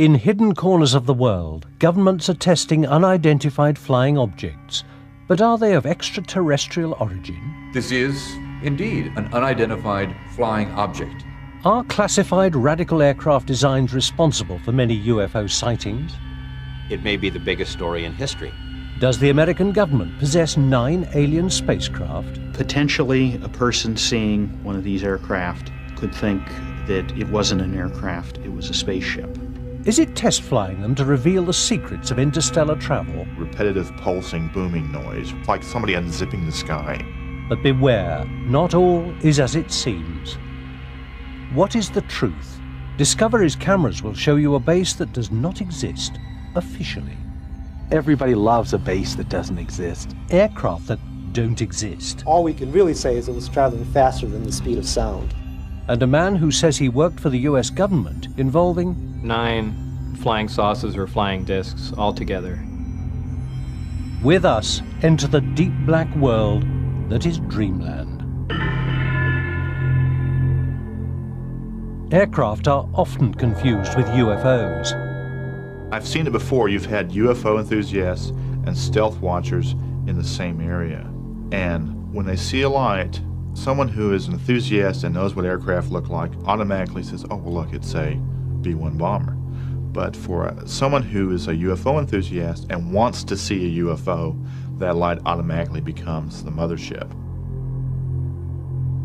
In hidden corners of the world, governments are testing unidentified flying objects. But are they of extraterrestrial origin? This is, indeed, an unidentified flying object. Are classified radical aircraft designs responsible for many UFO sightings? It may be the biggest story in history. Does the American government possess 9 alien spacecraft? Potentially, a person seeing one of these aircraft could think that it wasn't an aircraft, it was a spaceship. Is it test flying them to reveal the secrets of interstellar travel? Repetitive pulsing, booming noise, like somebody unzipping the sky. But beware, not all is as it seems. What is the truth? Discovery's cameras will show you a base that does not exist officially. Everybody loves a base that doesn't exist. Aircraft that don't exist. All we can really say is it was traveling faster than the speed of sound. And a man who says he worked for the US government involving 9 flying saucers or flying discs altogether. With us, enter the deep black world that is Dreamland. Aircraft are often confused with UFOs. I've seen it before. You've had UFO enthusiasts and stealth watchers in the same area. And when they see a light, someone who is an enthusiast and knows what aircraft look like automatically says, oh, well, look, it's a B-1 bomber. But for someone who is a UFO enthusiast and wants to see a UFO, that light automatically becomes the mothership.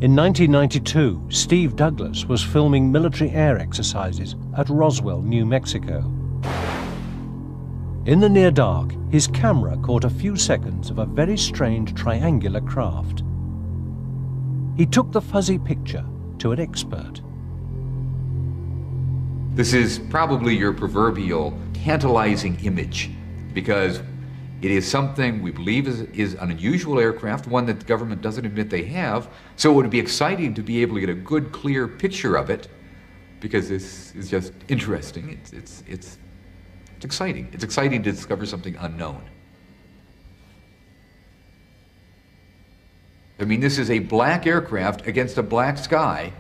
In 1992, Steve Douglas was filming military air exercises at Roswell, New Mexico. In the near dark, his camera caught a few seconds of a very strange triangular craft. He took the fuzzy picture to an expert. This is probably your proverbial tantalizing image, because it is something we believe is an unusual aircraft, one that the government doesn't admit they have, so it would be exciting to be able to get a good, clear picture of it, because this is just interesting. It's exciting. It's exciting to discover something unknown. I mean, this is a black aircraft against a black sky,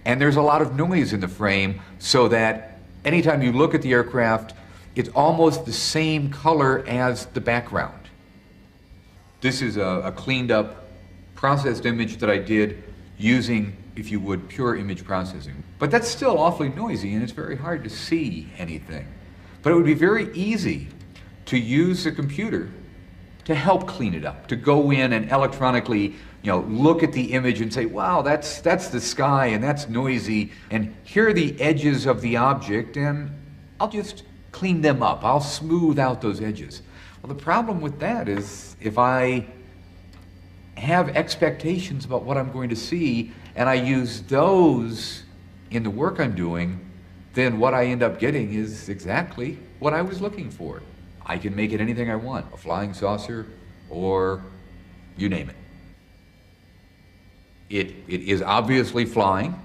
and there's a lot of noise in the frame, so that anytime you look at the aircraft, it's almost the same color as the background. This is a cleaned up, processed image that I did using, if you would, pure image processing. But that's still awfully noisy, and it's very hard to see anything. But it would be very easy to use the computer to help clean it up, to go in and electronically, look at the image and say, wow, that's the sky, and that's noisy, and here are the edges of the object, and I'll just clean them up. I'll smooth out those edges. Well, the problem with that is if I have expectations about what I'm going to see, and I use those in the work I'm doing, then what I end up getting is exactly what I was looking for. I can make it anything I want, a flying saucer, or you name it. It is obviously flying,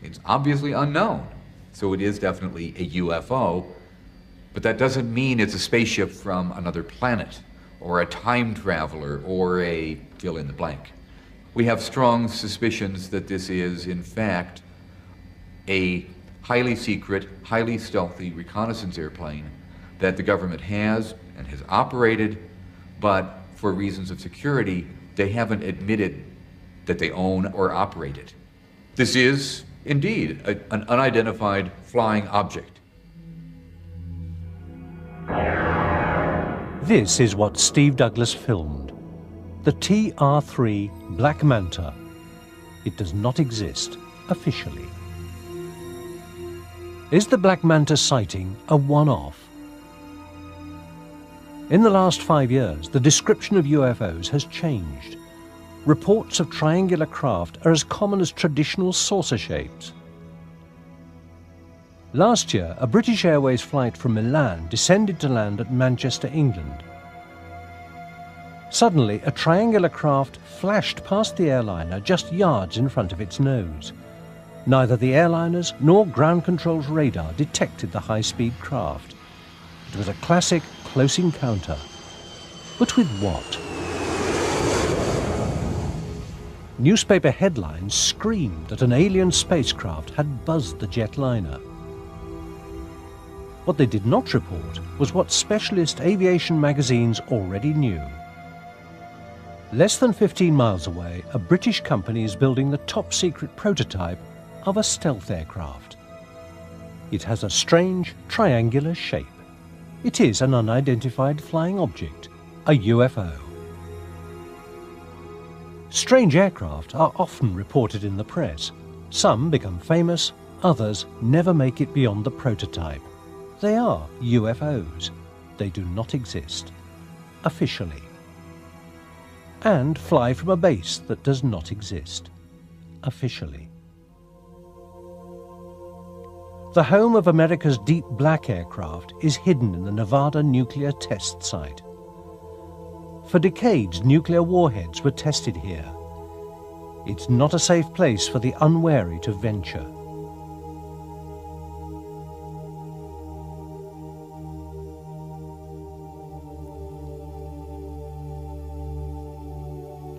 it's obviously unknown, so it is definitely a UFO, but that doesn't mean it's a spaceship from another planet, or a time traveler, or a fill in the blank. We have strong suspicions that this is, in fact, a highly secret, highly stealthy reconnaissance airplane that the government has and has operated, but for reasons of security, they haven't admitted that they own or operate it. This is, indeed, an unidentified flying object. This is what Steve Douglas filmed. The TR-3 Black Manta. It does not exist officially. Is the Black Manta sighting a one-off? In the last 5 years, the description of UFOs has changed. Reports of triangular craft are as common as traditional saucer shapes. Last year, a British Airways flight from Milan descended to land at Manchester, England. Suddenly, a triangular craft flashed past the airliner just yards in front of its nose. Neither the airliners nor ground control's radar detected the high-speed craft. It was a classic close encounter. But with what? Newspaper headlines screamed that an alien spacecraft had buzzed the jetliner. What they did not report was what specialist aviation magazines already knew. Less than 15 miles away, a British company is building the top-secret prototype of a stealth aircraft. It has a strange, triangular shape. It is an unidentified flying object, a UFO. Strange aircraft are often reported in the press. Some become famous, others never make it beyond the prototype. They are UFOs. They do not exist, officially, and fly from a base that does not exist, officially. The home of America's deep black aircraft is hidden in the Nevada nuclear test site. For decades, nuclear warheads were tested here. It's not a safe place for the unwary to venture.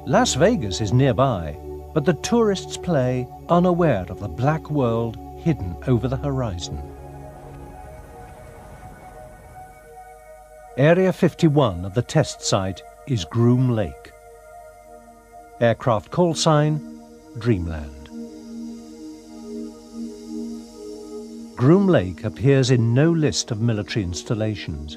Las Vegas is nearby, but the tourists play unaware of the black world hidden over the horizon. Area 51 of the test site is Groom Lake. Aircraft call sign, Dreamland. Groom Lake appears in no list of military installations,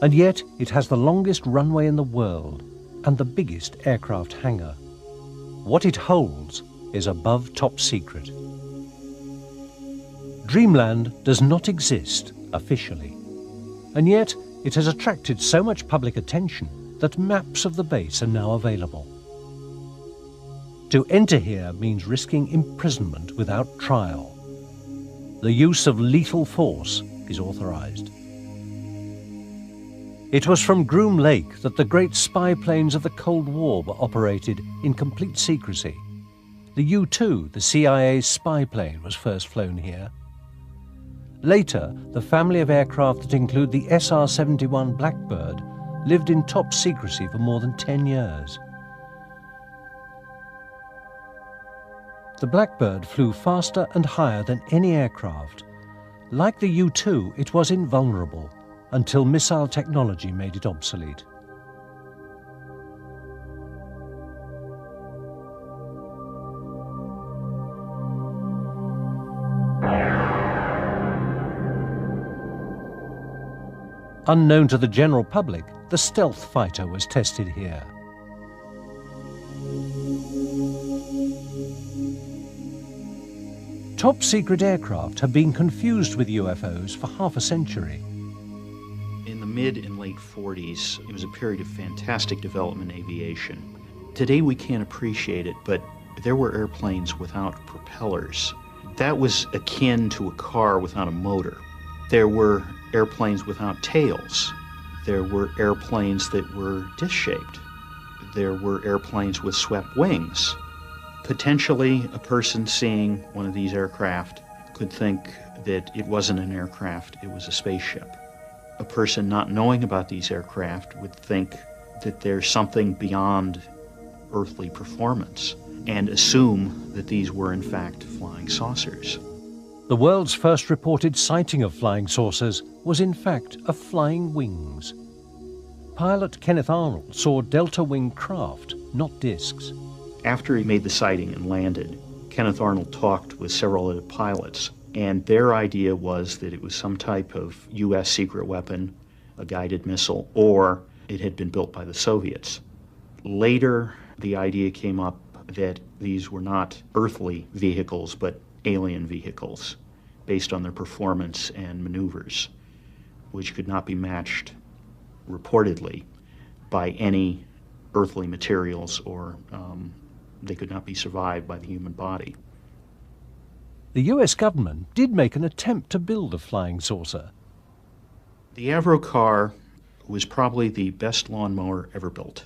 and yet it has the longest runway in the world and the biggest aircraft hangar. What it holds is above top secret. Dreamland does not exist officially, and yet it has attracted so much public attention that maps of the base are now available. To enter here means risking imprisonment without trial. The use of lethal force is authorized. It was from Groom Lake that the great spy planes of the Cold War were operated in complete secrecy. The U-2, the CIA's spy plane, was first flown here. Later, the family of aircraft that include the SR-71 Blackbird lived in top secrecy for more than 10 years. The Blackbird flew faster and higher than any aircraft. Like the U-2, it was invulnerable until missile technology made it obsolete. Unknown to the general public, the stealth fighter was tested here. Top-secret aircraft have been confused with UFOs for half a century. In the mid and late 40s, it was a period of fantastic development in aviation. Today we can't appreciate it, but there were airplanes without propellers. That was akin to a car without a motor. There were airplanes without tails. There were airplanes that were disc-shaped. There were airplanes with swept wings. Potentially, a person seeing one of these aircraft could think that it wasn't an aircraft, it was a spaceship. A person not knowing about these aircraft would think that there's something beyond earthly performance and assume that these were in fact flying saucers. The world's first reported sighting of flying saucers was in fact of flying wings. Pilot Kenneth Arnold saw delta-wing craft, not discs. After he made the sighting and landed, Kenneth Arnold talked with several other pilots, and their idea was that it was some type of U.S. secret weapon, a guided missile, or it had been built by the Soviets. Later, the idea came up that these were not earthly vehicles, but alien vehicles, based on their performance and maneuvers, which could not be matched, reportedly, by any earthly materials, or they could not be survived by the human body. The US government did make an attempt to build a flying saucer. The Avro car was probably the best lawnmower ever built.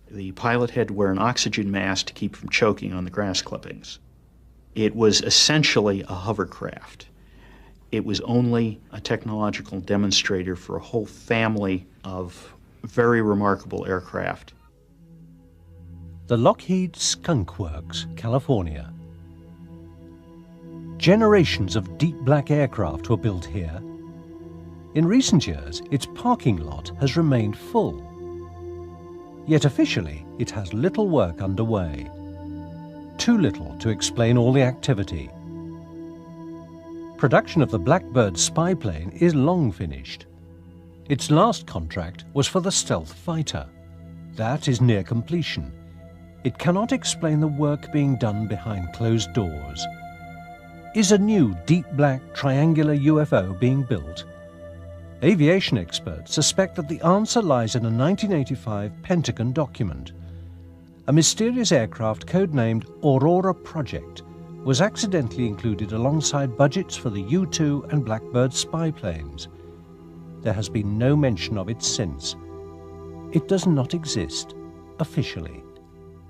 The pilot had to wear an oxygen mask to keep from choking on the grass clippings. It was essentially a hovercraft. It was only a technological demonstrator for a whole family of very remarkable aircraft. The Lockheed Skunk Works, California. generations of deep black aircraft were built here. In recent years, its parking lot has remained full. Yet officially, it has little work underway. Too little to explain all the activity. Production of the Blackbird spy plane is long finished. Its last contract was for the stealth fighter. That is near completion. It cannot explain the work being done behind closed doors. Is a new deep black triangular UFO being built? Aviation experts suspect that the answer lies in a 1985 Pentagon document. A mysterious aircraft codenamed Aurora Project was accidentally included alongside budgets for the U-2 and Blackbird spy planes. There has been no mention of it since. It does not exist officially.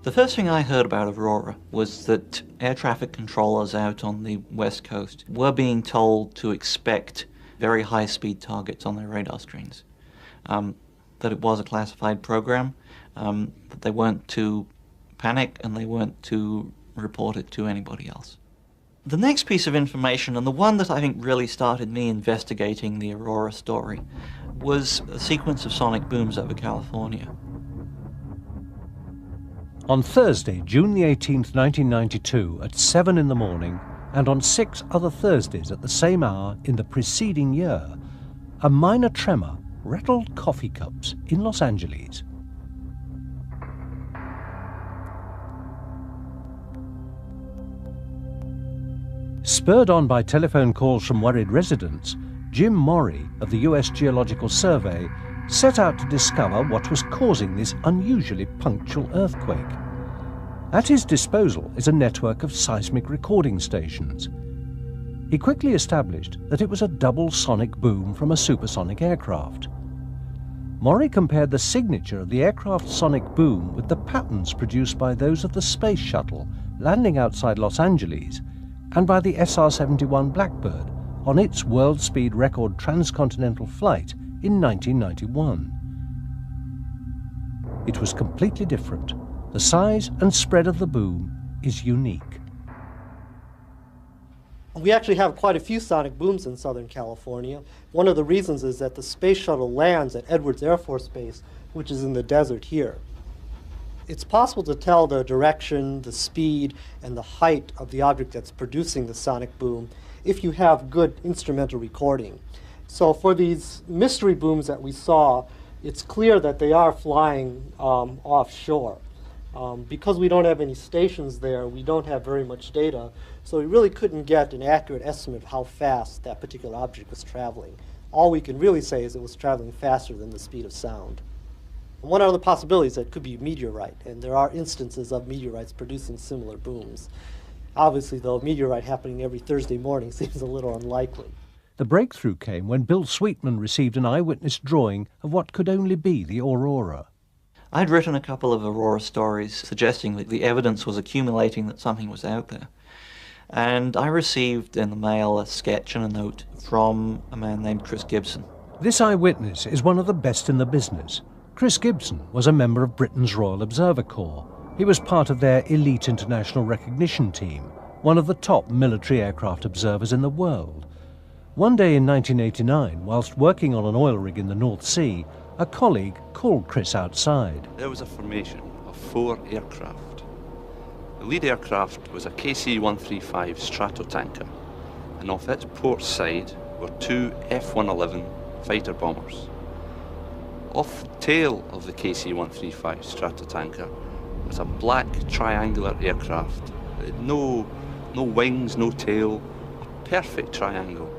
The first thing I heard about Aurora was that air traffic controllers out on the west coast were being told to expect very high-speed targets on their radar screens, that it was a classified program, that they weren't to panic and they weren't to report it to anybody else. The next piece of information, and the one that I think really started me investigating the Aurora story, was a sequence of sonic booms over California. On Thursday, June the 18th, 1992, at 7 in the morning, and on 6 other Thursdays at the same hour in the preceding year, a minor tremor rattled coffee cups in Los Angeles. Spurred on by telephone calls from worried residents, Jim Morey of the US Geological Survey set out to discover what was causing this unusually punctual earthquake. At his disposal is a network of seismic recording stations. He quickly established that it was a double sonic boom from a supersonic aircraft. Morey compared the signature of the aircraft's sonic boom with the patterns produced by those of the space shuttle landing outside Los Angeles and by the SR-71 Blackbird on its world speed record transcontinental flight in 1991. It was completely different. The size and spread of the boom is unique. We actually have quite a few sonic booms in Southern California. One of the reasons is that the space shuttle lands at Edwards Air Force Base, which is in the desert here. It's possible to tell the direction, the speed, and the height of the object that's producing the sonic boom if you have good instrumental recording. So for these mystery booms that we saw, it's clear that they are flying offshore. Because we don't have any stations there, we don't have very much data, so we really couldn't get an accurate estimate of how fast that particular object was traveling. All we can really say is it was traveling faster than the speed of sound. And one other possibility is that it could be a meteorite, and there are instances of meteorites producing similar booms. Obviously, though, a meteorite happening every Thursday morning seems a little unlikely. The breakthrough came when Bill Sweetman received an eyewitness drawing of what could only be the Aurora. I'd written a couple of Aurora stories suggesting that the evidence was accumulating that something was out there. And I received in the mail a sketch and a note from a man named Chris Gibson. This eyewitness is one of the best in the business. Chris Gibson was a member of Britain's Royal Observer Corps. He was part of their elite international recognition team, one of the top military aircraft observers in the world. One day in 1989, whilst working on an oil rig in the North Sea, a colleague called Chris outside. There was a formation of 4 aircraft. The lead aircraft was a KC-135 Stratotanker, and off its port side were 2 F-111 fighter bombers. Off the tail of the KC-135 Stratotanker was a black triangular aircraft. It had no wings, no tail, a perfect triangle.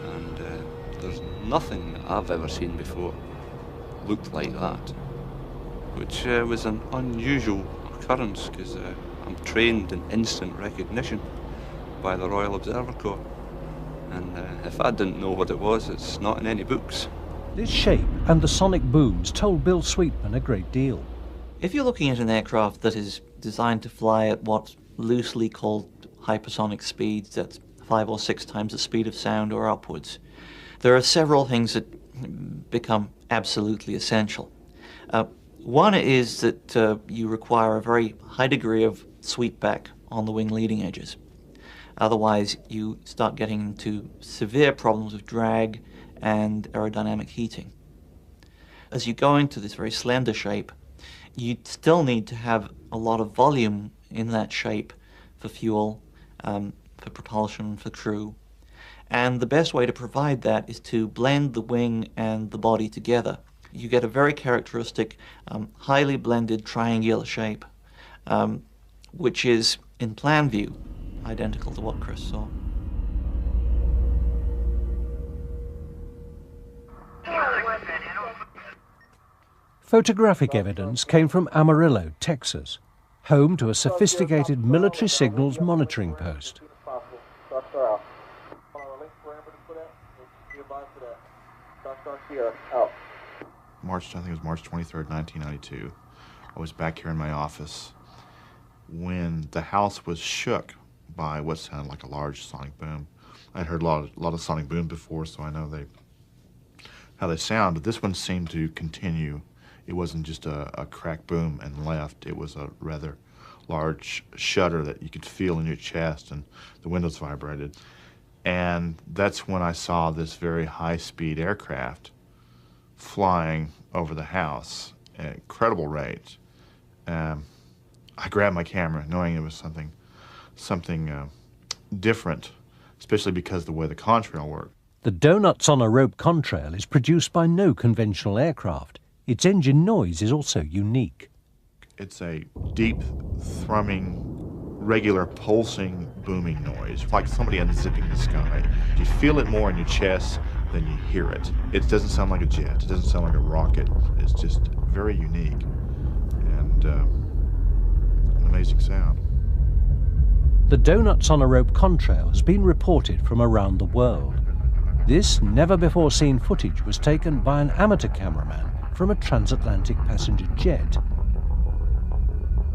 And there's nothing that I've ever seen before looked like that, which was an unusual occurrence because I'm trained in instant recognition by the Royal Observer Corps, and if I didn't know what it was, it's not in any books. This shape and the sonic booms told Bill Sweetman a great deal. If you're looking at an aircraft that is designed to fly at what's loosely called hypersonic speeds, that's 5 or 6 times the speed of sound or upwards, there are several things that become absolutely essential. One is that you require a very high degree of sweep back on the wing leading edges. Otherwise, you start getting into severe problems with drag and aerodynamic heating. As you go into this very slender shape, you still need to have a lot of volume in that shape for fuel, for propulsion, for crew. And the best way to provide that is to blend the wing and the body together. You get a very characteristic, highly blended triangular shape, which is, in plan view, identical to what Chris saw. Photographic evidence came from Amarillo, Texas, home to a sophisticated military signals monitoring post. I think it was March 23rd, 1992. I was back here in my office when the house was shook by what sounded like a large sonic boom. I'd heard a lot of sonic booms before, so I know how they sound, but this one seemed to continue. It wasn't just a crack boom and left. It was a rather large shudder that you could feel in your chest, and the windows vibrated. And that's when I saw this very high-speed aircraft flying over the house at an incredible rate. I grabbed my camera knowing it was something different, especially because of the way the contrail worked. The Donuts on a Rope contrail is produced by no conventional aircraft. Its engine noise is also unique. It's a deep, thrumming, regular, pulsing, booming noise, like somebody unzipping the sky. You feel it more in your chest than you hear it. It doesn't sound like a jet. It doesn't sound like a rocket. It's just very unique and an amazing sound. The Donuts on a Rope contrail has been reported from around the world. This never-before-seen footage was taken by an amateur cameraman from a transatlantic passenger jet.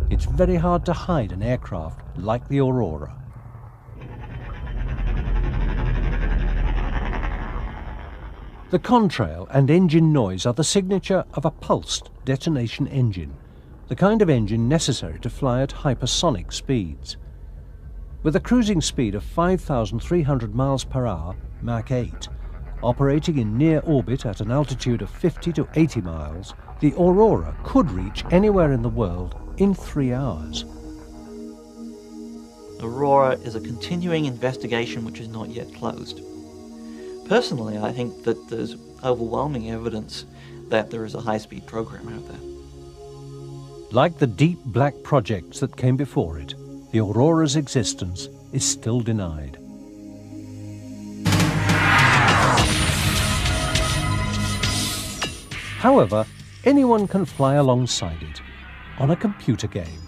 It's very hard to hide an aircraft like the Aurora. The contrail and engine noise are the signature of a pulsed detonation engine, the kind of engine necessary to fly at hypersonic speeds. With a cruising speed of 5,300 miles per hour, Mach 8, operating in near orbit at an altitude of 50 to 80 miles, the Aurora could reach anywhere in the world in 3 hours. Aurora is a continuing investigation which is not yet closed. Personally, I think that there's overwhelming evidence that there is a high-speed program out there. Like the deep black projects that came before it, the Aurora's existence is still denied. However, anyone can fly alongside it on a computer game.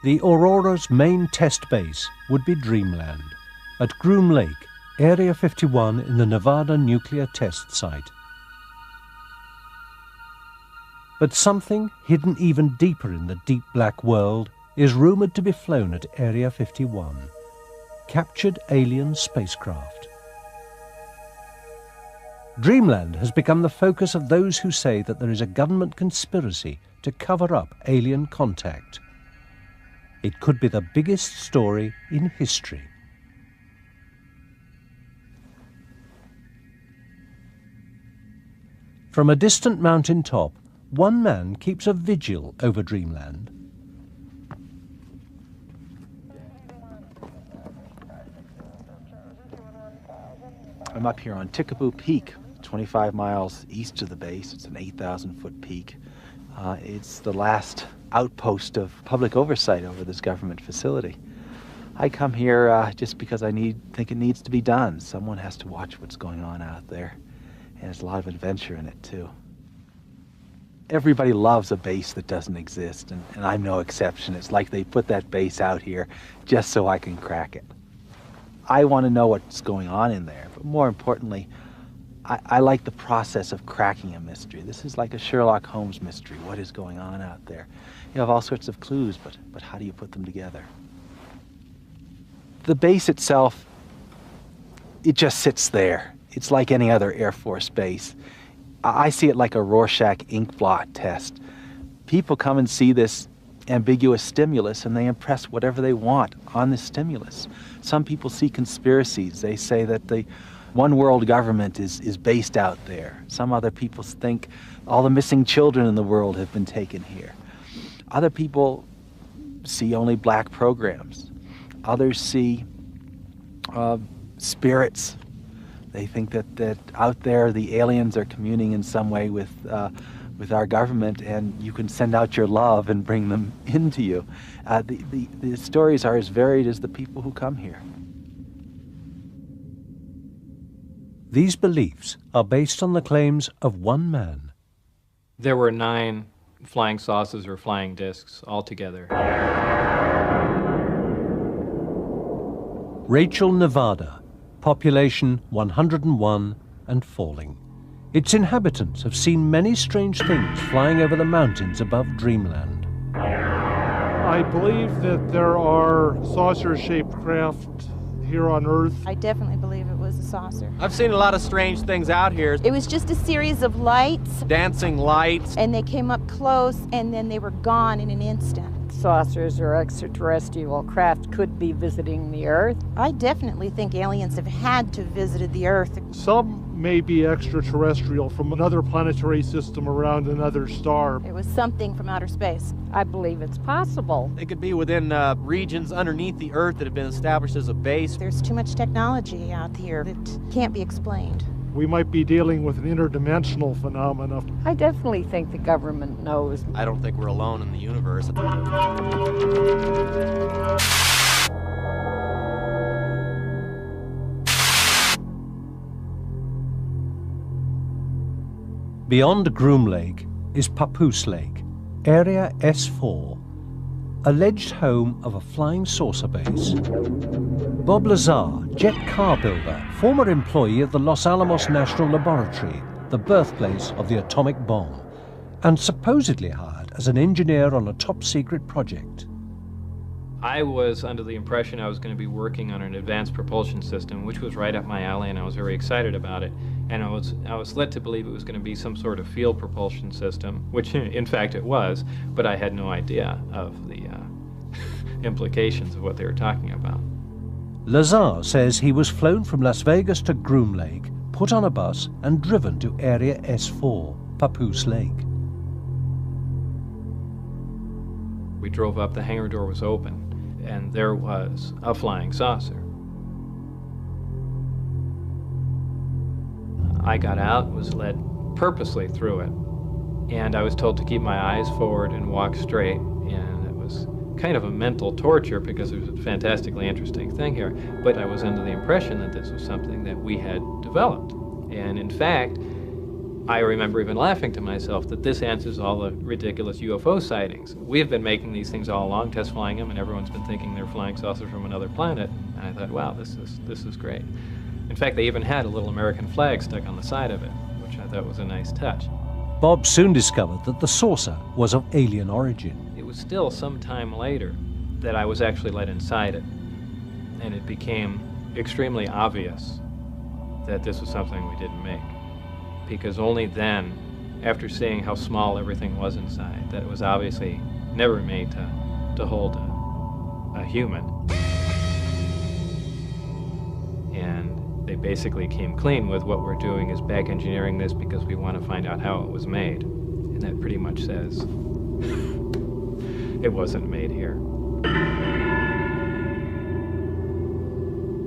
The Aurora's main test base would be Dreamland, at Groom Lake, Area 51 in the Nevada nuclear test site. But something hidden even deeper in the deep black world is rumored to be flown at Area 51. Captured alien spacecraft. Dreamland has become the focus of those who say that there is a government conspiracy to cover up alien contact. It could be the biggest story in history. From a distant mountain top, one man keeps a vigil over Dreamland. I'm up here on Tickaboo Peak, 25 miles east of the base. It's an 8,000-foot peak. It's the last outpost of public oversight over this government facility. I come here just because I think it needs to be done. Someone has to watch what's going on out there, and there's a lot of adventure in it too. Everybody loves a base that doesn't exist, and I'm no exception. It's like they put that base out here just so I can crack it. I want to know what's going on in there, but more importantly, I like the process of cracking a mystery. This is like a Sherlock Holmes mystery. What is going on out there? You have all sorts of clues, but how do you put them together? The base itself, it just sits there. It's like any other Air Force base. I see it like a Rorschach ink blot test. People come and see this ambiguous stimulus and they impress whatever they want on this stimulus. Some people see conspiracies. They say that the one world government is based out there. Some other people think all the missing children in the world have been taken here. Other people see only black programs. Others see spirits. They think that out there the aliens are communing in some way with our government, and you can send out your love and bring them into you. The stories are as varied as the people who come here. These beliefs are based on the claims of one man. There were 9 flying saucers or flying discs altogether. Rachel, Nevada, population 101 and falling. Its inhabitants have seen many strange things flying over the mountains above Dreamland. I believe that there are saucer-shaped craft here on Earth. I definitely believe it was a saucer. I've seen a lot of strange things out here. It was just a series of lights. Dancing lights. And they came up close and then they were gone in an instant. Saucers or extraterrestrial craft could be visiting the Earth. I definitely think aliens have had to have visited the Earth. Some may be extraterrestrial from another planetary system around another star. It was something from outer space. I believe it's possible. It could be within regions underneath the Earth that have been established as a base. There's too much technology out here that can't be explained. We might be dealing with an interdimensional phenomena. I definitely think the government knows. I don't think we're alone in the universe. Beyond Groom Lake is Papoose Lake, Area S4, alleged home of a flying saucer base. Bob Lazar, jet car builder, former employee of the Los Alamos National Laboratory, the birthplace of the atomic bomb, and supposedly hired as an engineer on a top-secret project. I was under the impression I was going to be working on an advanced propulsion system, which was right up my alley, and I was very excited about it. And I was led to believe it was going to be some sort of field propulsion system, which in fact it was, but I had no idea of the implications of what they were talking about. Lazar says he was flown from Las Vegas to Groom Lake, put on a bus, and driven to Area S4, Papoose Lake. We drove up, the hangar door was open, and there was a flying saucer. I got out, was led purposely through it, and I was told to keep my eyes forward and walk straight, and it was kind of a mental torture because it was a fantastically interesting thing here, but I was under the impression that this was something that we had developed. And in fact, I remember even laughing to myself that this answers all the ridiculous UFO sightings. We have been making these things all along, test flying them, and everyone's been thinking they're flying saucers from another planet. And I thought, wow, this is great. In fact, they even had a little American flag stuck on the side of it, which I thought was a nice touch. Bob soon discovered that the saucer was of alien origin. It was still some time later that I was actually let inside it, and it became extremely obvious that this was something we didn't make. Because only then, after seeing how small everything was inside, that it was obviously never made to hold a human. And they basically came clean with what we're doing is back engineering this because we want to find out how it was made. And that pretty much says it wasn't made here.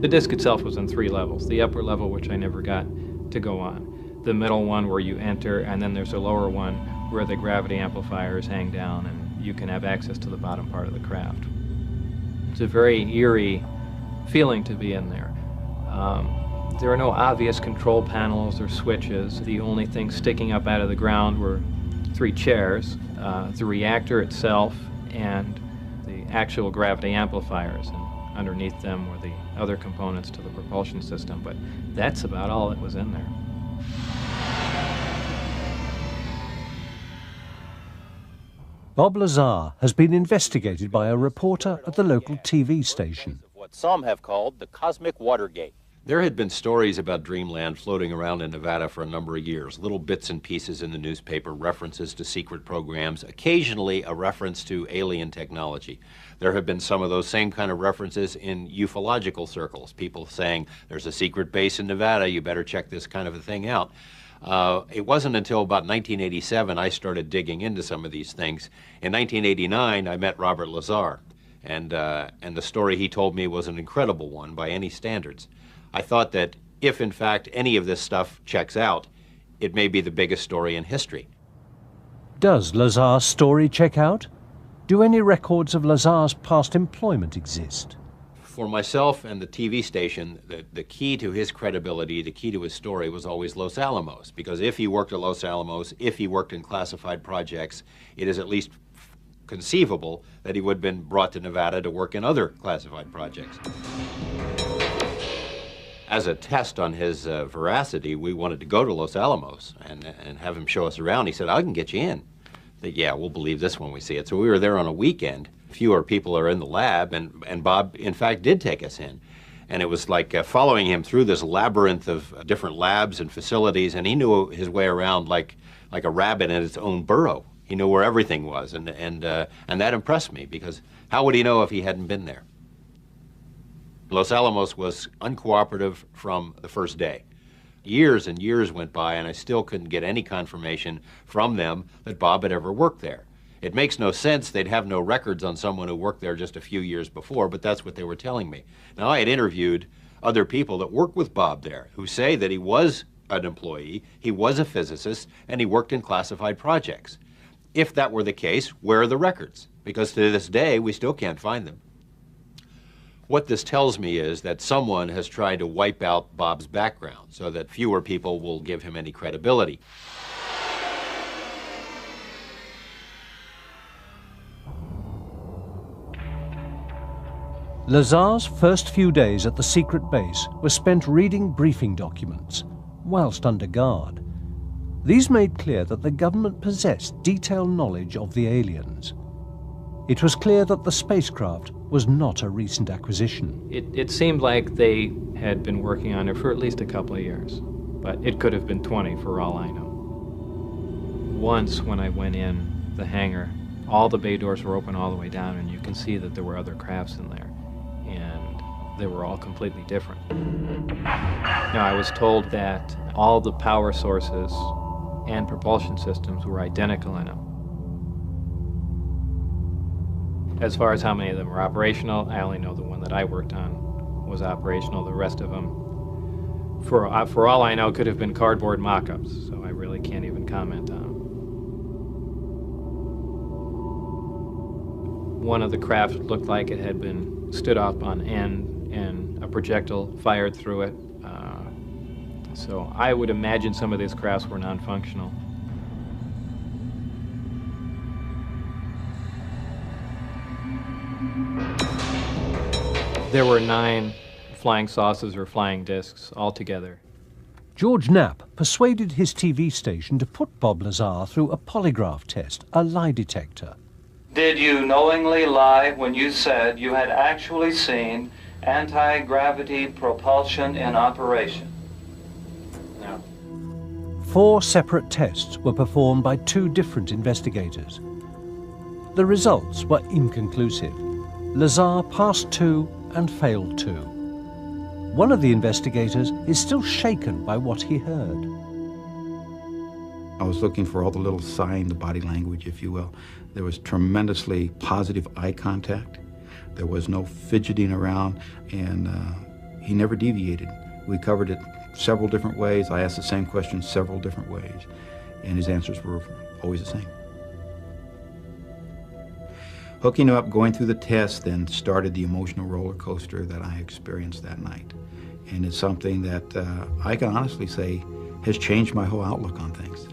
The disc itself was on 3 levels. The upper level, which I never got to go on. The middle one where you enter, and then there's a lower one where the gravity amplifiers hang down and you can have access to the bottom part of the craft. It's a very eerie feeling to be in there. There are no obvious control panels or switches. The only things sticking up out of the ground were 3 chairs, the reactor itself, and the actual gravity amplifiers, and underneath them were the other components to the propulsion system, but that's about all that was in there. Bob Lazar has been investigated by a reporter at the local TV station. What some have called the cosmic Watergate. There had been stories about Dreamland floating around in Nevada for a number of years, little bits and pieces in the newspaper, references to secret programs, occasionally a reference to alien technology. There have been some of those same kind of references in ufological circles, people saying, there's a secret base in Nevada, you better check this kind of a thing out. It wasn't until about 1987 I started digging into some of these things. In 1989, I met Robert Lazar, and the story he told me was an incredible one by any standards. I thought that if, in fact, any of this stuff checks out, it may be the biggest story in history. Does Lazar's story check out? Do any records of Lazar's past employment exist? For myself and the TV station, the key to his credibility, the key to his story was always Los Alamos, because if he worked at Los Alamos, if he worked in classified projects, it is at least conceivable that he would have been brought to Nevada to work in other classified projects. As a test on his veracity, we wanted to go to Los Alamos and have him show us around. He said, I can get you in. I said, yeah, we'll believe this when we see it. So we were there on a weekend. Fewer people are in the lab, and Bob, in fact, did take us in. And it was like following him through this labyrinth of different labs and facilities, and he knew his way around like a rabbit in its own burrow. He knew where everything was, and that impressed me, because how would he know if he hadn't been there? Los Alamos was uncooperative from the first day. Years and years went by, and I still couldn't get any confirmation from them that Bob had ever worked there. It makes no sense. They'd have no records on someone who worked there just a few years before, but that's what they were telling me. Now, I had interviewed other people that worked with Bob there who say that he was an employee, he was a physicist, and he worked in classified projects. If that were the case, where are the records? Because to this day, we still can't find them. What this tells me is that someone has tried to wipe out Bob's background so that fewer people will give him any credibility. Lazar's first few days at the secret base were spent reading briefing documents, whilst under guard. These made clear that the government possessed detailed knowledge of the aliens. It was clear that the spacecraft was not a recent acquisition. It seemed like they had been working on it for at least a couple of years, but it could have been 20 for all I know. Once when I went in the hangar, all the bay doors were open all the way down, and you can see that there were other crafts in there, and they were all completely different. Now, I was told that all the power sources and propulsion systems were identical in them. As far as how many of them were operational, I only know the one that I worked on was operational. The rest of them, for all I know, could have been cardboard mock-ups, so I really can't even comment on them. One of the craft looked like it had been stood up on end and a projectile fired through it. So I would imagine some of these crafts were non-functional. There were 9 flying saucers or flying discs altogether. George Knapp persuaded his TV station to put Bob Lazar through a polygraph test, a lie detector. Did you knowingly lie when you said you had actually seen anti-gravity propulsion in operation? No. 4 separate tests were performed by 2 different investigators. The results were inconclusive. Lazar passed 2 and failed 2. One of the investigators is still shaken by what he heard. I was looking for all the little sign, the body language, if you will. There was tremendously positive eye contact. There was no fidgeting around, and he never deviated. We covered it several different ways. I asked the same question several different ways, and his answers were always the same. Hooking up, going through the test, then started the emotional roller coaster that I experienced that night. And it's something that I can honestly say has changed my whole outlook on things.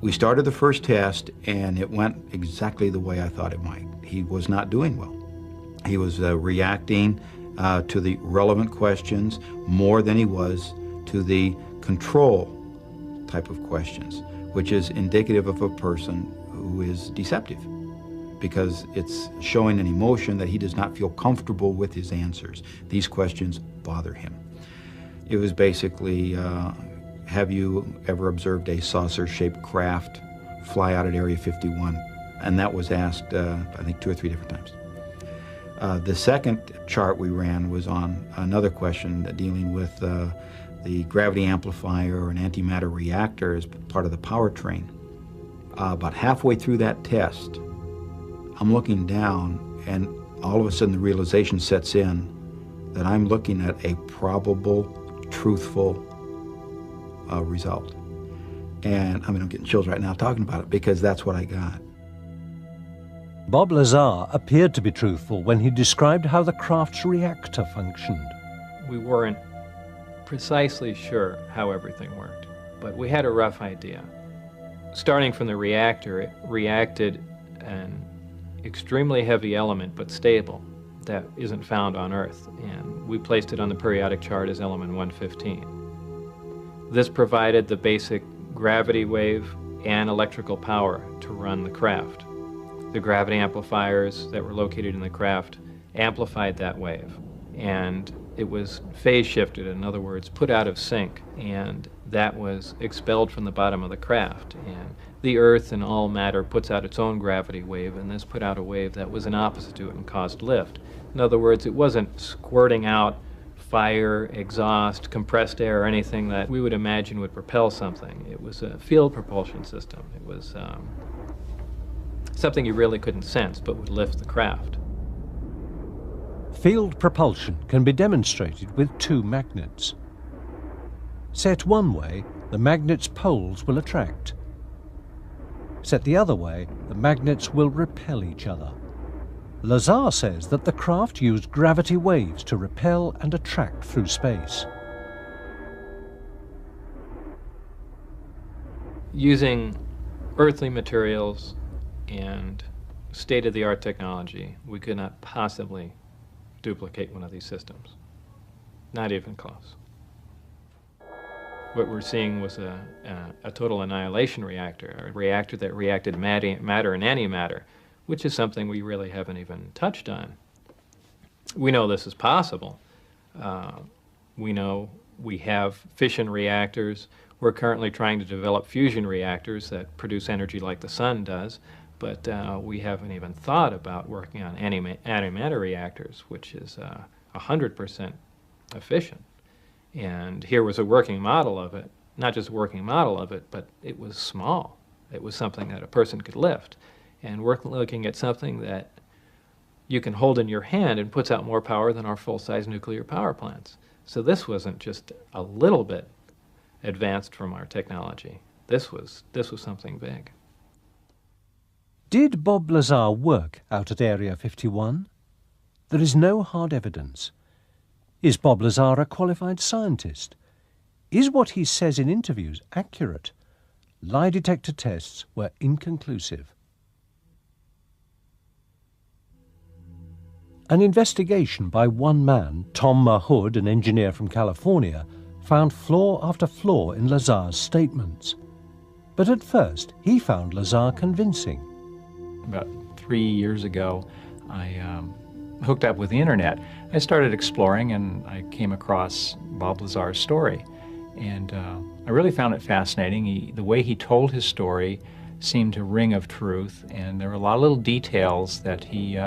We started the first test, and it went exactly the way I thought it might. He was not doing well. He was reacting to the relevant questions more than he was to the control type of questions, which is indicative of a person who is deceptive, because it's showing an emotion that he does not feel comfortable with his answers. These questions bother him. It was basically, have you ever observed a saucer-shaped craft fly out at Area 51? And that was asked, I think, 2 or 3 different times. The second chart we ran was on another question dealing with the gravity amplifier or an antimatter reactor as part of the powertrain. About halfway through that test, I'm looking down, and all of a sudden the realization sets in that I'm looking at a probable, truthful result. And I mean, I'm getting chills right now talking about it, because that's what I got. Bob Lazar appeared to be truthful when he described how the craft's reactor functioned. We weren't precisely sure how everything worked, but we had a rough idea. Starting from the reactor, it reacted an extremely heavy element, but stable, that isn't found on Earth, and we placed it on the periodic chart as element 115. This provided the basic gravity wave and electrical power to run the craft. The gravity amplifiers that were located in the craft amplified that wave, and it was phase shifted, in other words, put out of sync, and that was expelled from the bottom of the craft. And the Earth and all matter puts out its own gravity wave, and this put out a wave that was an opposite to it and caused lift. In other words, it wasn't squirting out fire, exhaust, compressed air, or anything that we would imagine would propel something. It was a field propulsion system. It was something you really couldn't sense, but would lift the craft. Field propulsion can be demonstrated with 2 magnets. Set one way, the magnet's poles will attract. Set the other way, the magnets will repel each other. Lazar says that the craft used gravity waves to repel and attract through space. Using earthly materials and state-of-the-art technology, we could not possibly duplicate one of these systems. Not even close. What we're seeing was a total annihilation reactor, a reactor that reacted matter and antimatter, which is something we really haven't even touched on. We know this is possible. We know we have fission reactors. We're currently trying to develop fusion reactors that produce energy like the sun does, but we haven't even thought about working on antimatter reactors, which is 100% efficient. And here was a working model of it, not just a working model of it, but it was small. It was something that a person could lift. And we're looking at something that you can hold in your hand and puts out more power than our full-size nuclear power plants. So this wasn't just a little bit advanced from our technology. This was something big. Did Bob Lazar work out at Area 51? There is no hard evidence. Is Bob Lazar a qualified scientist? Is what he says in interviews accurate? Lie detector tests were inconclusive. An investigation by one man, Tom Mahood, an engineer from California, found flaw after flaw in Lazar's statements. But at first, he found Lazar convincing. About 3 years ago, I hooked up with the internet. I started exploring, and I came across Bob Lazar's story. And I really found it fascinating. The way he told his story seemed to ring of truth, and there were a lot of little details that he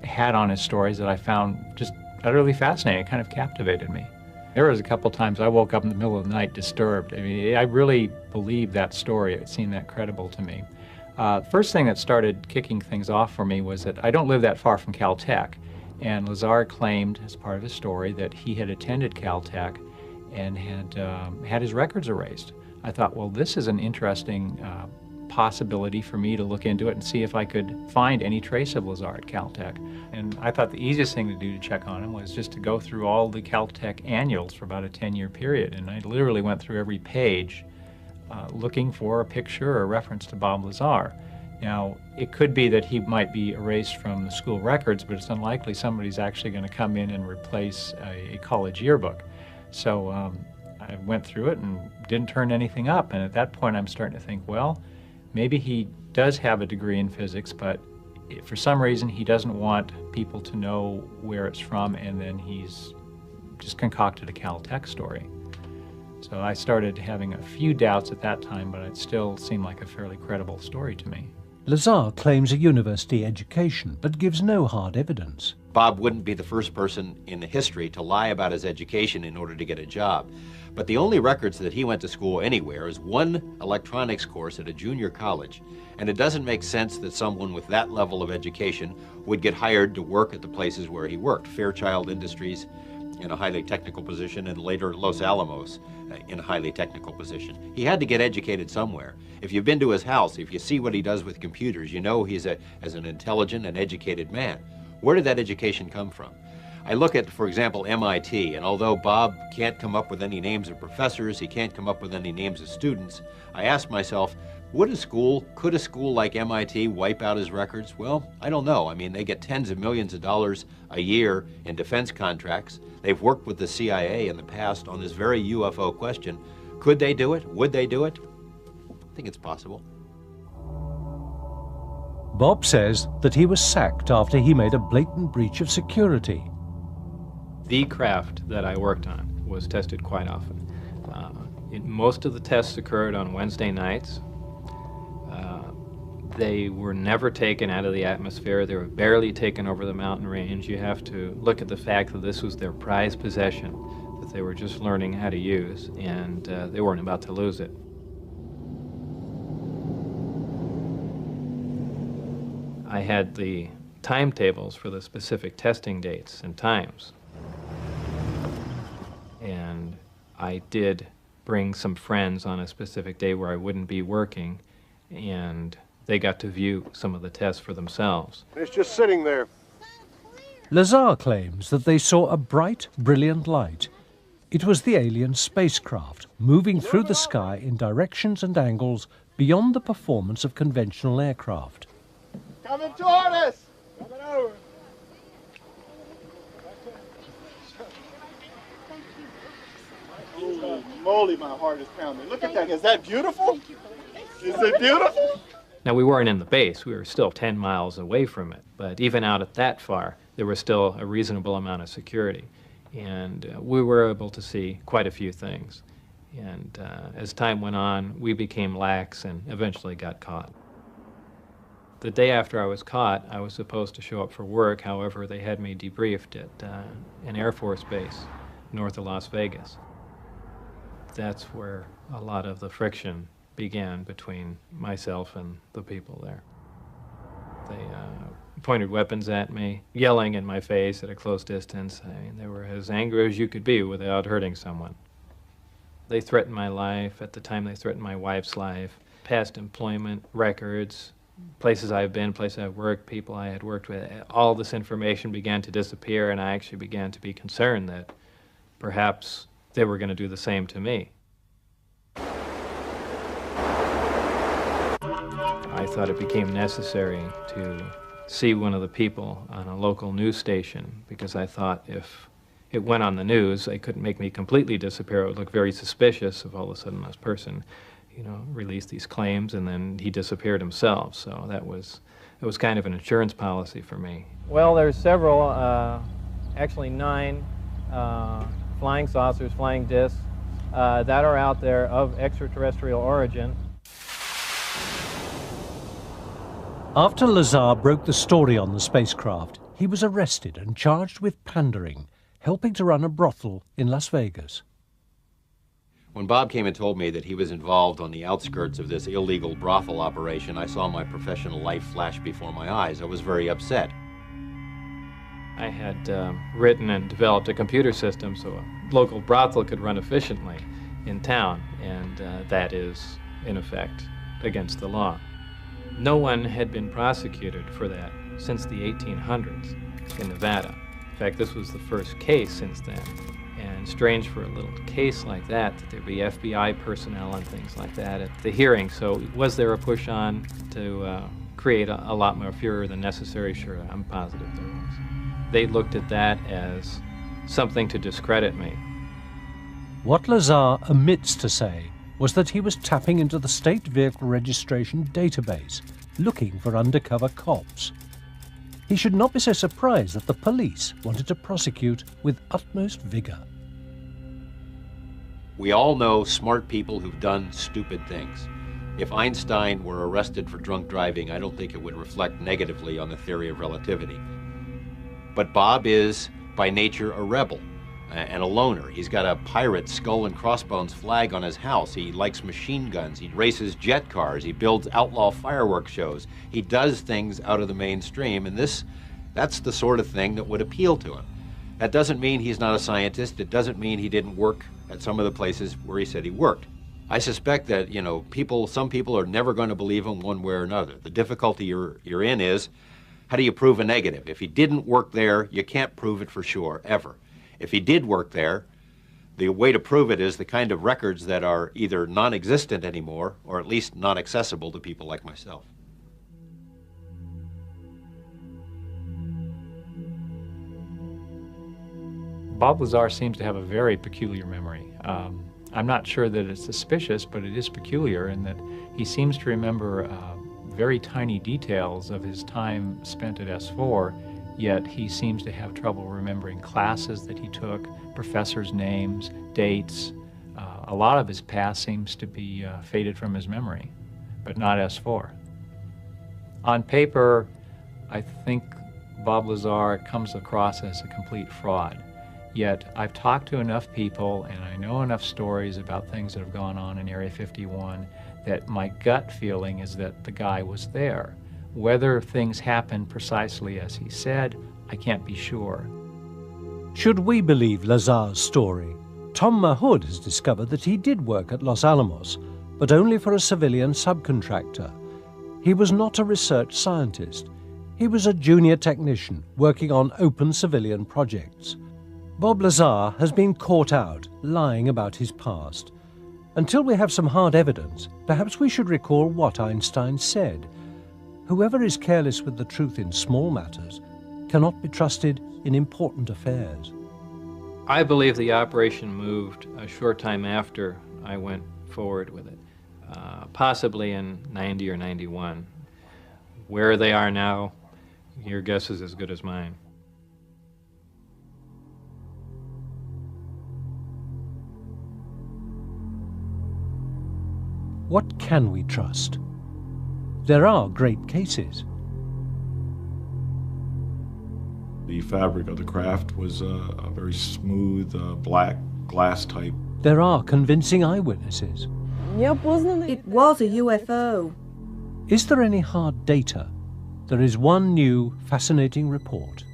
had on his stories that I found just utterly fascinating. It kind of captivated me. There was a couple times I woke up in the middle of the night disturbed. I mean, I really believed that story. It seemed that credible to me. First thing that started kicking things off for me was that I don't live that far from Caltech, and Lazar claimed as part of his story that he had attended Caltech and had his records erased. I thought, well, this is an interesting possibility for me to look into it and see if I could find any trace of Lazar at Caltech. And I thought the easiest thing to do to check on him was just to go through all the Caltech annuals for about a 10-year period, and I literally went through every page looking for a picture or a reference to Bob Lazar. Now, it could be that he might be erased from the school records, but it's unlikely somebody's actually going to come in and replace a college yearbook. So I went through it and didn't turn anything up, and at that point I'm starting to think, well, maybe he does have a degree in physics, but for some reason he doesn't want people to know where it's from, and then he's just concocted a Caltech story. So I started having a few doubts at that time, but it still seemed like a fairly credible story to me. Lazar claims a university education, but gives no hard evidence. Bob wouldn't be the first person in history to lie about his education in order to get a job. But the only records that he went to school anywhere is one electronics course at a junior college. And it doesn't make sense that someone with that level of education would get hired to work at the places where he worked. Fairchild Industries in a highly technical position, and later Los Alamos in a highly technical position. He had to get educated somewhere. If you've been to his house, if you see what he does with computers, you know he's as an intelligent and educated man. Where did that education come from? I look at, for example, MIT, and although Bob can't come up with any names of professors, he can't come up with any names of students, I ask myself, could a school like MIT wipe out his records? Well, I don't know. I mean, they get tens of millions of dollars a year in defense contracts. They've worked with the CIA in the past on this very UFO question. Could they do it? Would they do it? I think it's possible. Bob says that he was sacked after he made a blatant breach of security. The craft that I worked on was tested quite often. Most of the tests occurred on Wednesday nights. They were never taken out of the atmosphere. They were barely taken over the mountain range. You have to look at the fact that this was their prized possession that they were just learning how to use, and they weren't about to lose it. I had the timetables for the specific testing dates and times. And I did bring some friends on a specific day where I wouldn't be working, and they got to view some of the tests for themselves. It's just sitting there. Lazar claims that they saw a bright, brilliant light. It was the alien spacecraft moving through the sky in directions and angles beyond the performance of conventional aircraft. Coming toward us! Coming over. Holy moly, my heart is pounding. Look at that. Is that beautiful? Is it beautiful? Now, we weren't in the base. We were still 10 miles away from it. But even out at that far, there was still a reasonable amount of security. And we were able to see quite a few things. And as time went on, we became lax and eventually got caught. The day after I was caught, I was supposed to show up for work. However, they had me debriefed at an Air Force base north of Las Vegas. That's where a lot of the friction began between myself and the people there. They pointed weapons at me, yelling in my face at a close distance. I mean, they were as angry as you could be without hurting someone. They threatened my life. At the time, they threatened my wife's life, past employment records, places I've been, places I've worked, people I had worked with. All this information began to disappear, and I actually began to be concerned that perhaps they were going to do the same to me. I thought it became necessary to see one of the people on a local news station, because I thought if it went on the news, they couldn't make me completely disappear. It would look very suspicious if all of a sudden this person, you know, released these claims and then he disappeared himself. So it was kind of an insurance policy for me. Well, there's several, actually 9 flying saucers, flying discs that are out there of extraterrestrial origin. After Lazar broke the story on the spacecraft, he was arrested and charged with pandering, helping to run a brothel in Las Vegas. When Bob came and told me that he was involved on the outskirts of this illegal brothel operation, I saw my professional life flash before my eyes. I was very upset. I had written and developed a computer system so a local brothel could run efficiently in town, and that is, in effect, against the law. No one had been prosecuted for that since the 1800s in Nevada. In fact, this was the first case since then. And and strange for a little case like that there'd be FBI personnel and things like that at the hearing. So was there a push on to create a lot more furor than necessary? Sure, I'm positive there was. They looked at that as something to discredit me. What Lazar omits to say was that he was tapping into the state vehicle registration database, looking for undercover cops. He should not be so surprised that the police wanted to prosecute with utmost vigor. We all know smart people who've done stupid things. If Einstein were arrested for drunk driving, I don't think it would reflect negatively on the theory of relativity. But Bob is, by nature, a rebel and a loner. He's got a pirate skull and crossbones flag on his house. He likes machine guns. He races jet cars. He builds outlaw fireworks shows. He does things out of the mainstream, and that's the sort of thing that would appeal to him. That doesn't mean he's not a scientist. It doesn't mean he didn't work at some of the places where he said he worked. I suspect that, some people are never going to believe him one way or another. The difficulty you're in is, how do you prove a negative? If he didn't work there, you can't prove it for sure, ever. If he did work there, the way to prove it is the kind of records that are either non-existent anymore or at least not accessible to people like myself. Bob Lazar seems to have a very peculiar memory. I'm not sure that it's suspicious, but it is peculiar in that he seems to remember very tiny details of his time spent at S4, yet he seems to have trouble remembering classes that he took, professors' names, dates. A lot of his past seems to be faded from his memory, but not S4. On paper, I think Bob Lazar comes across as a complete fraud. Yet I've talked to enough people and I know enough stories about things that have gone on in Area 51 that my gut feeling is that the guy was there. Whether things happened precisely as he said, I can't be sure. Should we believe Lazar's story, Tom Mahood has discovered that he did work at Los Alamos, but only for a civilian subcontractor. He was not a research scientist. He was a junior technician working on open civilian projects. Bob Lazar has been caught out lying about his past. Until we have some hard evidence, perhaps we should recall what Einstein said. Whoever is careless with the truth in small matters cannot be trusted in important affairs. I believe the operation moved a short time after I went forward with it, possibly in 90 or 91. Where they are now, your guess is as good as mine. What can we trust? There are great cases. The fabric of the craft was a very smooth, black glass type. There are convincing eyewitnesses. It was a UFO. Is there any hard data? There is one new, fascinating report.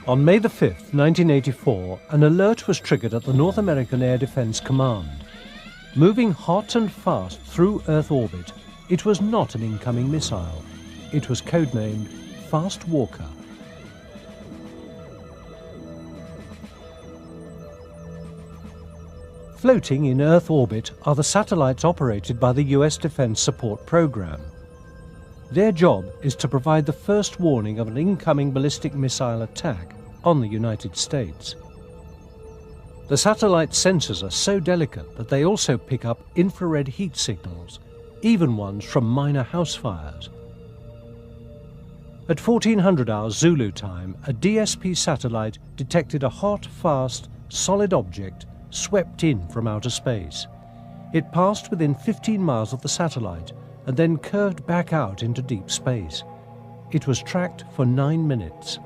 On May the 5th, 1984, an alert was triggered at the North American Air Defense Command. Moving hot and fast through Earth orbit, it was not an incoming missile. It was codenamed Fast Walker. Floating in Earth orbit are the satellites operated by the US Defense Support Program. Their job is to provide the first warning of an incoming ballistic missile attack on the United States. The satellite sensors are so delicate that they also pick up infrared heat signals, even ones from minor house fires. At 1400 hours Zulu time, a DSP satellite detected a hot, fast, solid object swept in from outer space. It passed within 15 miles of the satellite and then curved back out into deep space. It was tracked for 9 minutes.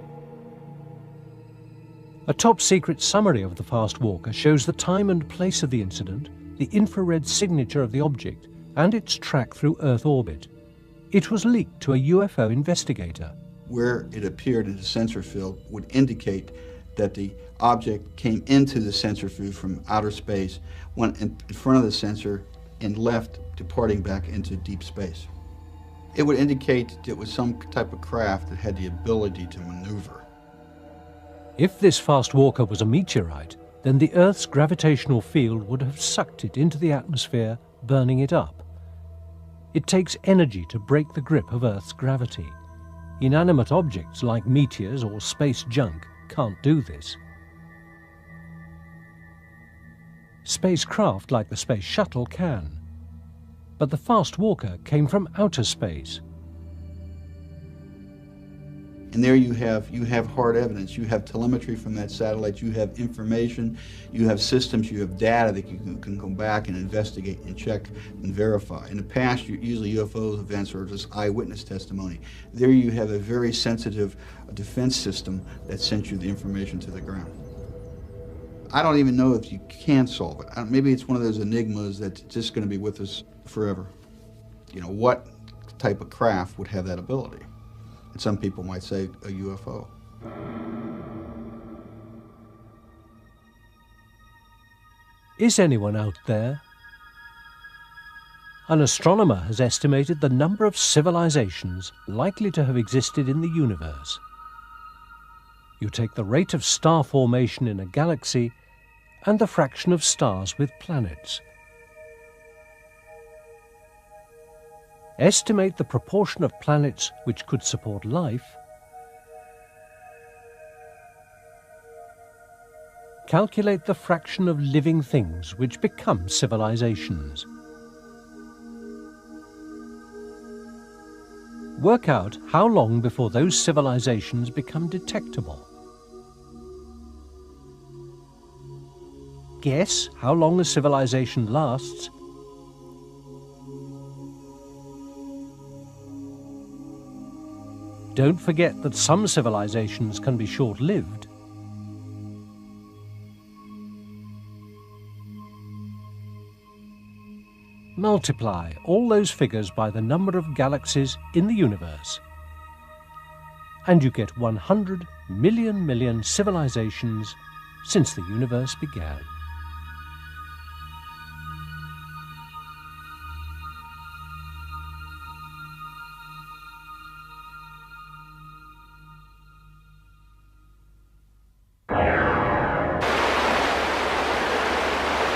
A top-secret summary of the Fast Walker shows the time and place of the incident, the infrared signature of the object, and its track through Earth orbit. It was leaked to a UFO investigator. Where it appeared in the sensor field would indicate that the object came into the sensor field from outer space, went in front of the sensor, and left, departing back into deep space. It would indicate it was some type of craft that had the ability to maneuver. If this fast walker was a meteorite, then the Earth's gravitational field would have sucked it into the atmosphere, burning it up. It takes energy to break the grip of Earth's gravity. Inanimate objects like meteors or space junk can't do this. Spacecraft like the Space Shuttle can. But the fast walker came from outer space. And there you have hard evidence. You have telemetry from that satellite, you have information, you have systems, you have data that you can go back and investigate and check and verify. In the past, usually UFO events are just eyewitness testimony. There you have a very sensitive defense system that sent you the information to the ground. I don't even know if you can solve it. Maybe it's one of those enigmas that's just going to be with us forever. You know, what type of craft would have that ability? And some people might say a UFO. Is anyone out there? An astronomer has estimated the number of civilizations likely to have existed in the universe. You take the rate of star formation in a galaxy and the fraction of stars with planets. Estimate the proportion of planets which could support life. Calculate the fraction of living things which become civilizations. Work out how long before those civilizations become detectable. Guess how long a civilization lasts. Don't forget that some civilizations can be short-lived. Multiply all those figures by the number of galaxies in the universe, and you get 100 million civilizations since the universe began.